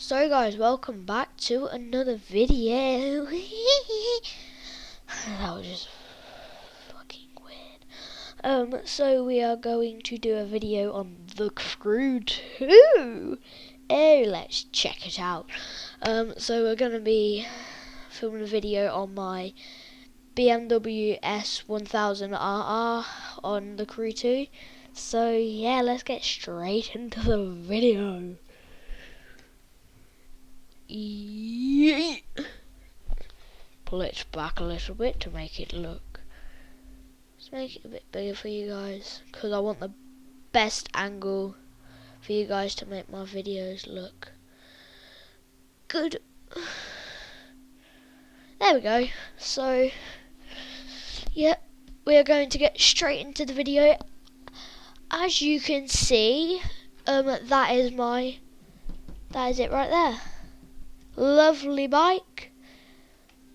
So guys, welcome back to another video. That was just fucking weird. So we are going to do a video on The Crew 2. Oh, let's check it out. So we're gonna be filming a video on my BMW S1000RR on The Crew 2. So yeah, let's get straight into the video. Pull it back a little bit to make it look. Let's make it a bit bigger for you guys, because I want the best angle for you guys to make my videos look good. There we go. So, yeah, we are going to get straight into the video. As you can see, that is it right there. Lovely bike.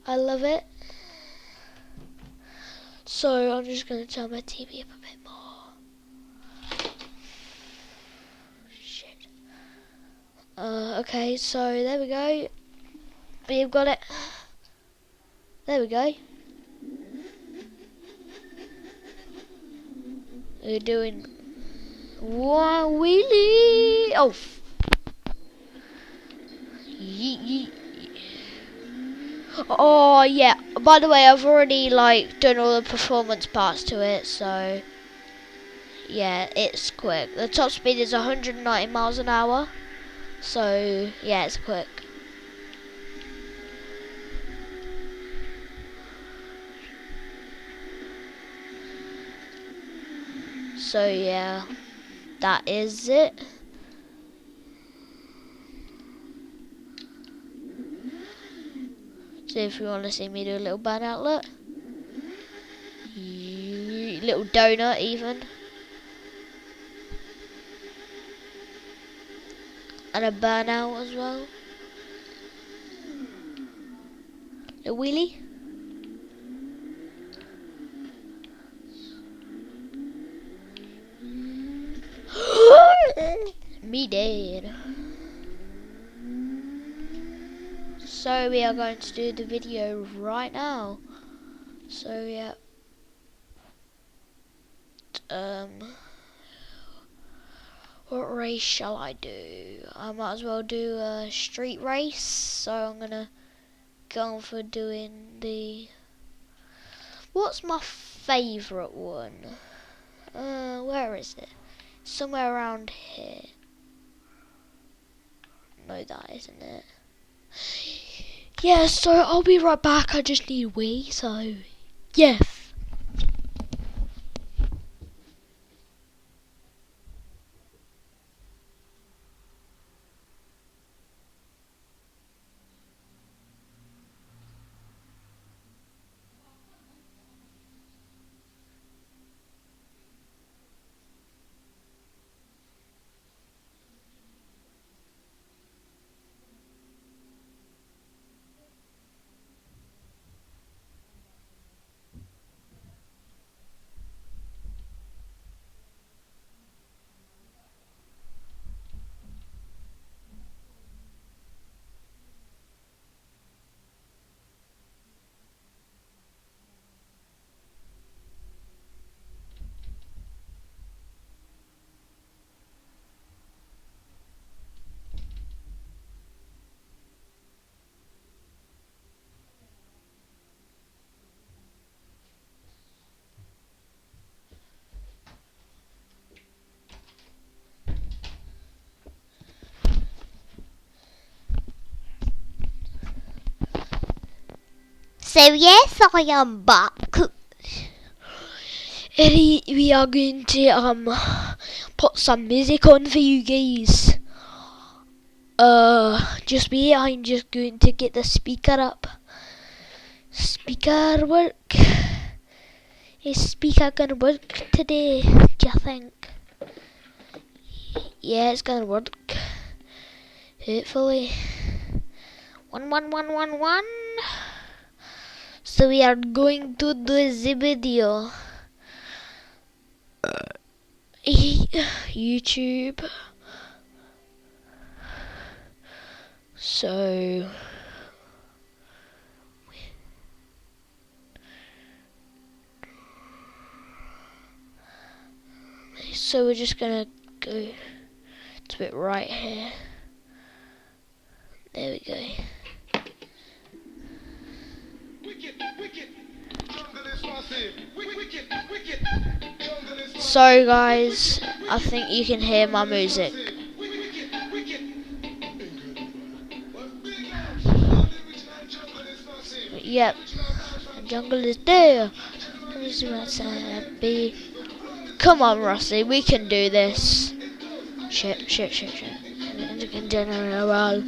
I love it. So I'm just going to turn my TV up a bit more. Shit. Okay, so there we go. We've got it. There we go. We're doing one wheelie. Oh. Yeet. Oh yeah, by the way, I've already done all the performance parts to it, so yeah, it's quick. The top speed is 190 miles an hour, so yeah, it's quick. So yeah, that is it. So if you want to see me do a little burnout, look. Little donut even. And a burnout as well. A wheelie. Me dead. So we are going to do the video right now. So yeah. What race shall I do? I might as well do a street race. So I'm gonna go for doing the. What's my favourite one? Where is it? Somewhere around here. No, that isn't it. Yeah, so I'll be right back. I just need a wee, so yeah. So yes, I am back. We are going to put some music on for you guys. Just me. I'm just going to get the speaker up. Speaker work. Is speaker gonna work today? Do you think? Yeah, it's gonna work. Hopefully. 11111. So we are going to do the video. YouTube. So we're just gonna go to it right here. There we go. So guys, I think you can hear my music. Yep, the jungle is there. Come on, Rossi, we can do this. Shit. In general,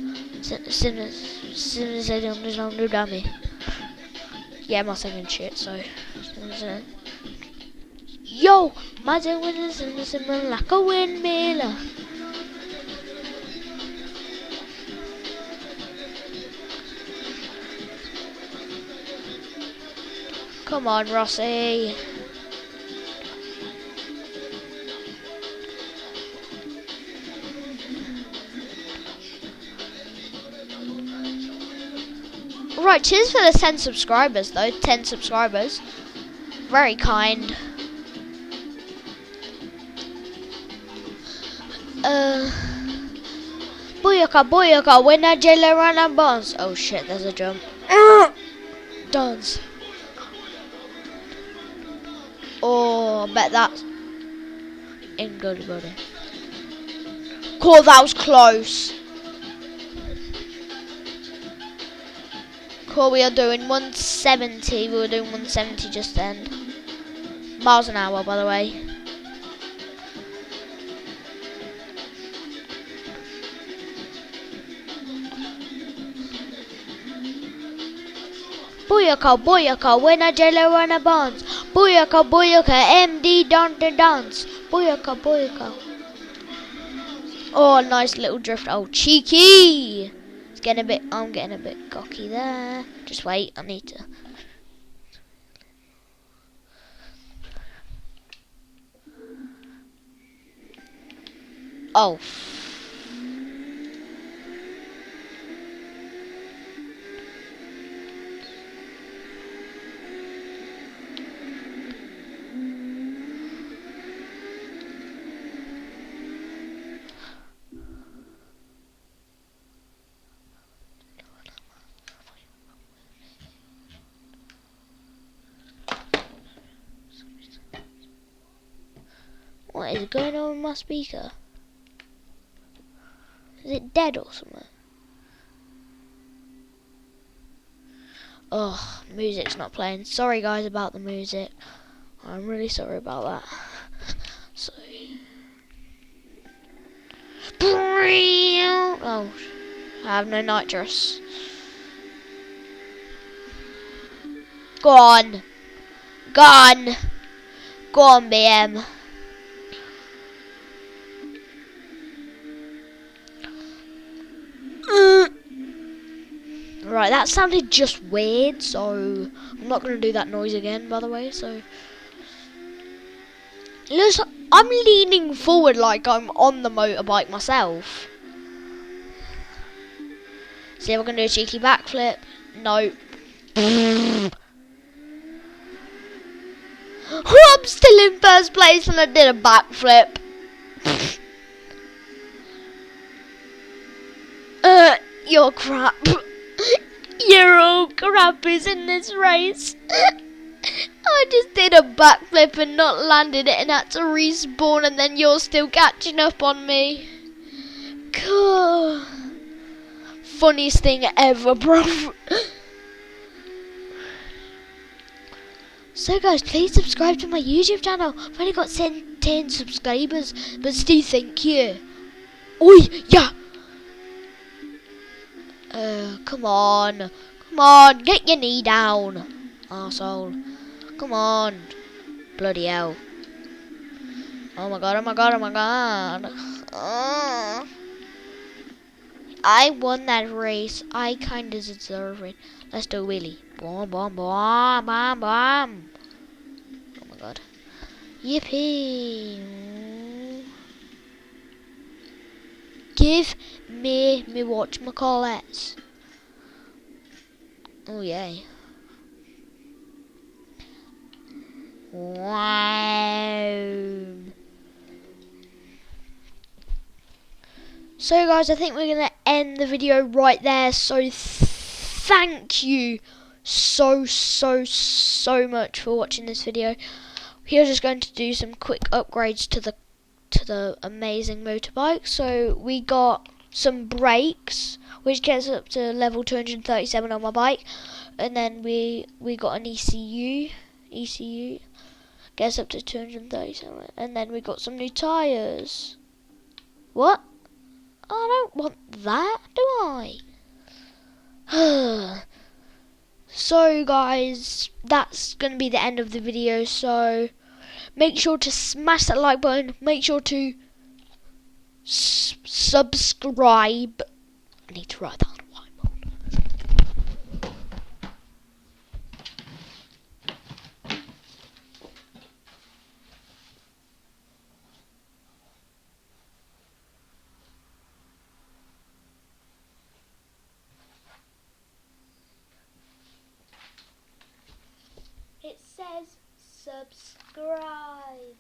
yeah, I'm not saying shit, so. Yo, my day was like a windmill. Come on, Rossi. Right, cheers for the 10 subscribers though. 10 subscribers. Very kind. Booyaka, when I jelly run and bounce. Oh shit, there's a jump. Dance. Oh, I bet that's in good body. Cool, that was close. Cool, we are doing 170. We were doing 170 just then. Miles an hour, by the way. Booyaka, when I jelly run a bounce. Booyaka, MD dance. Booyaka. Oh, nice little drift. Oh, cheeky. I'm getting a bit cocky there. Just wait, I need to. Oh. What is going on with my speaker? Is it dead or something? Oh, music's not playing. Sorry guys about the music. I'm really sorry about that. So. Oh, I have no nitrous. Go on, BM. Right, that sounded just weird, so I'm not going to do that noise again, by the way, so. Listen, I'm leaning forward like I'm on the motorbike myself. See if I can do a cheeky backflip. No. I'm still in first place and I did a backflip. You're crap. You're all crappies in this race. I just did a backflip and not landed it and had to respawn, and then you're still catching up on me. Cool. Funniest thing ever, bro. So guys, please subscribe to my YouTube channel. I've only got 10 subscribers, but still thank you. Oi, yeah. Come on, get your knee down, arsehole. Come on, bloody hell. Oh my god. I won that race. I kinda deserve it. Let's do a wheelie. Boom. Oh my god. Yippee. Give me whatchamacallits. Oh yay. Wow. So guys, I think we're going to end the video right there. So thank you so much for watching this video. We are just going to do some quick upgrades to the amazing motorbike. So we got some brakes, which gets up to level 237 on my bike, and then we got an ECU gets up to 237, and then we got some new tires. What? I don't want that, do I? So guys, that's going to be the end of the video. So make sure to smash that like button. Make sure to subscribe. I need to write that on a whiteboard. It says subscribe.